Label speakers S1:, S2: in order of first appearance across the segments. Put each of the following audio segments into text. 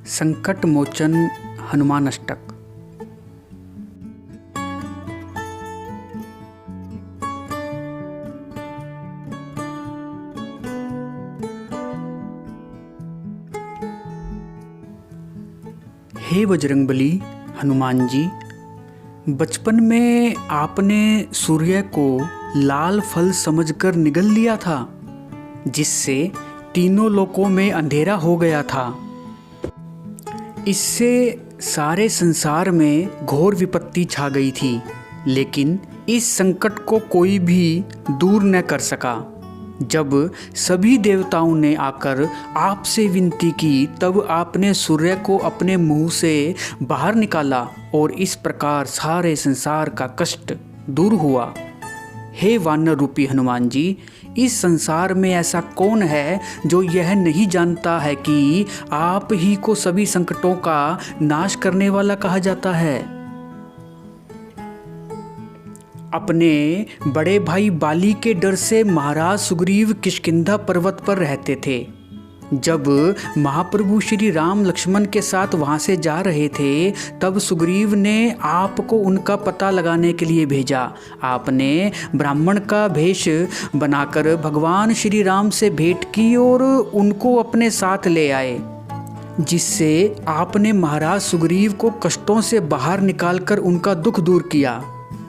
S1: संकट मोचन हनुमान अष्टक। हे बजरंगबली हनुमान जी, बचपन में आपने सूर्य को लाल फल समझकर निगल लिया था, जिससे तीनों लोकों में अंधेरा हो गया था। इससे सारे संसार में घोर विपत्ति छा गई थी, लेकिन इस संकट को कोई भी दूर न कर सका। जब सभी देवताओं ने आकर आपसे विनती की, तब आपने सूर्य को अपने मुंह से बाहर निकाला और इस प्रकार सारे संसार का कष्ट दूर हुआ। हे वानर रूपी हनुमान जी, इस संसार में ऐसा कौन है जो यह नहीं जानता है कि आप ही को सभी संकटों का नाश करने वाला कहा जाता है। अपने बड़े भाई बाली के डर से महाराज सुग्रीव किष्किंधा पर्वत पर रहते थे। जब महाप्रभु श्री राम लक्ष्मण के साथ वहां से जा रहे थे, तब सुग्रीव ने आपको उनका पता लगाने के लिए भेजा। आपने ब्राह्मण का भेष बनाकर भगवान श्री राम से भेंट की और उनको अपने साथ ले आए, जिससे आपने महाराज सुग्रीव को कष्टों से बाहर निकालकर उनका दुख दूर किया।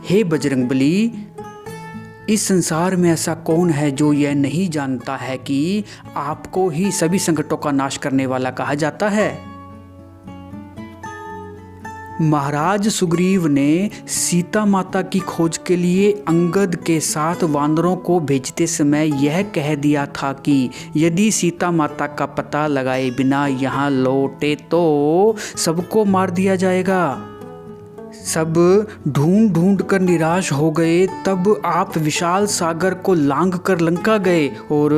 S1: हे बजरंगबली, इस संसार में ऐसा कौन है जो यह नहीं जानता है कि आपको ही सभी संकटों का नाश करने वाला कहा जाता है। महाराज सुग्रीव ने सीता माता की खोज के लिए अंगद के साथ वानरों को भेजते समय यह कह दिया था कि यदि सीता माता का पता लगाए बिना यहाँ लौटे तो सबको मार दिया जाएगा। सब ढूंढ ढूंढ कर निराश हो गए। तब आप विशाल सागर को लांघ कर लंका गए और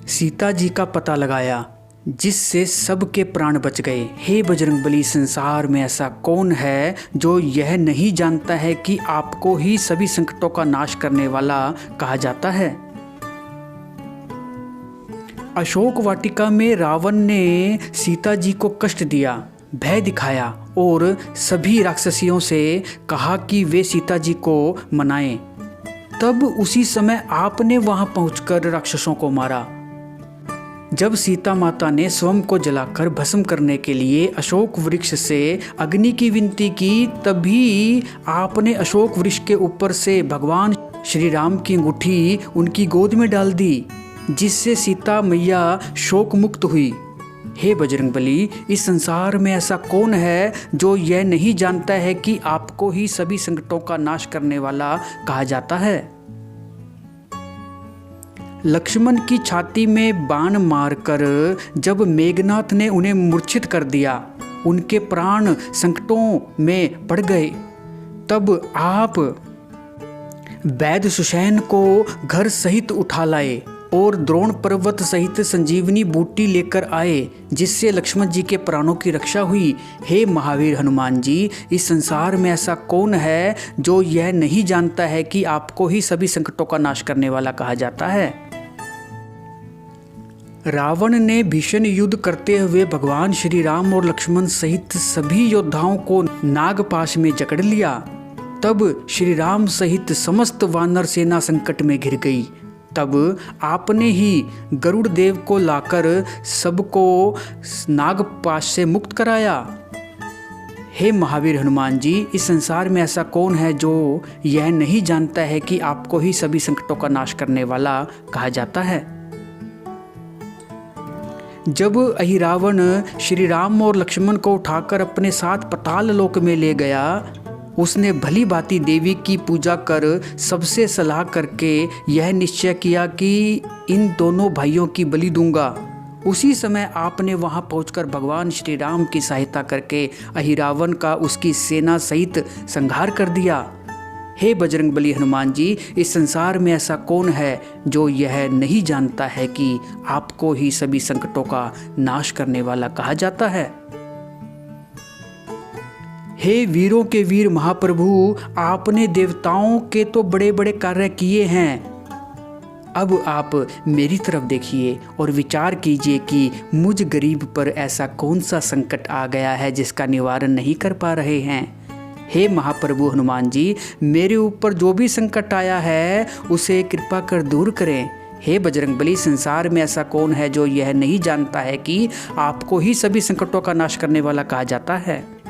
S1: सीता जी का पता लगाया, जिससे सबके प्राण बच गए। हे बजरंगबली, संसार में ऐसा कौन है जो यह नहीं जानता है कि आपको ही सभी संकटों का नाश करने वाला कहा जाता है। अशोक वाटिका में रावण ने सीता जी को कष्ट दिया, भय दिखाया और सभी राक्षसियों से कहा कि वे सीता जी को मनाएं। तब उसी समय आपने वहां पहुंचकर राक्षसों को मारा। जब सीता माता ने स्वयं को जलाकर भस्म करने के लिए अशोक वृक्ष से अग्नि की विनती की, तभी आपने अशोक वृक्ष के ऊपर से भगवान श्री राम की अंगूठी उनकी गोद में डाल दी, जिससे सीता मैया शोक मुक्त हुई। हे बजरंगबली, इस संसार में ऐसा कौन है जो यह नहीं जानता है कि आपको ही सभी संकटों का नाश करने वाला कहा जाता है। लक्ष्मण की छाती में बाण मारकर जब मेघनाथ ने उन्हें मूर्छित कर दिया, उनके प्राण संकटों में पड़ गए, तब आप वैद सुषैन को घर सहित उठा लाए और द्रोण पर्वत सहित संजीवनी बूटी लेकर आए, जिससे लक्ष्मण जी के प्राणों की रक्षा हुई। हे महावीर हनुमान जी, इस संसार में ऐसा कौन है जो यह नहीं जानता है कि आपको ही सभी संकटों का नाश करने वाला कहा जाता है। रावण ने भीषण युद्ध करते हुए भगवान श्री राम और लक्ष्मण सहित सभी योद्धाओं को नागपाश में जकड़ लिया। तब श्री राम सहित समस्त वानर सेना संकट में घिर गई। तब आपने ही गरुड़ देव को लाकर सबको नागपाश से मुक्त कराया। हे महावीर हनुमान जी, इस संसार में ऐसा कौन है जो यह नहीं जानता है कि आपको ही सभी संकटों का नाश करने वाला कहा जाता है। जब अहिरावण श्री राम और लक्ष्मण को उठाकर अपने साथ पाताल लोक में ले गया, उसने भली भांति देवी की पूजा कर सबसे सलाह करके यह निश्चय किया कि इन दोनों भाइयों की बलि दूंगा। उसी समय आपने वहां पहुंचकर भगवान श्री राम की सहायता करके अहिरावण का उसकी सेना सहित संहार कर दिया। हे बजरंगबली हनुमान जी, इस संसार में ऐसा कौन है जो यह नहीं जानता है कि आपको ही सभी संकटों का नाश करने वाला कहा जाता है। हे वीरों के वीर महाप्रभु, आपने देवताओं के तो बड़े बड़े कार्य किए हैं, अब आप मेरी तरफ देखिए और विचार कीजिए कि मुझ गरीब पर ऐसा कौन सा संकट आ गया है जिसका निवारण नहीं कर पा रहे हैं। हे महाप्रभु हनुमान जी, मेरे ऊपर जो भी संकट आया है उसे कृपा कर दूर करें। हे बजरंगबली, संसार में ऐसा कौन है जो यह नहीं जानता है कि आपको ही सभी संकटों का नाश करने वाला कहा जाता है।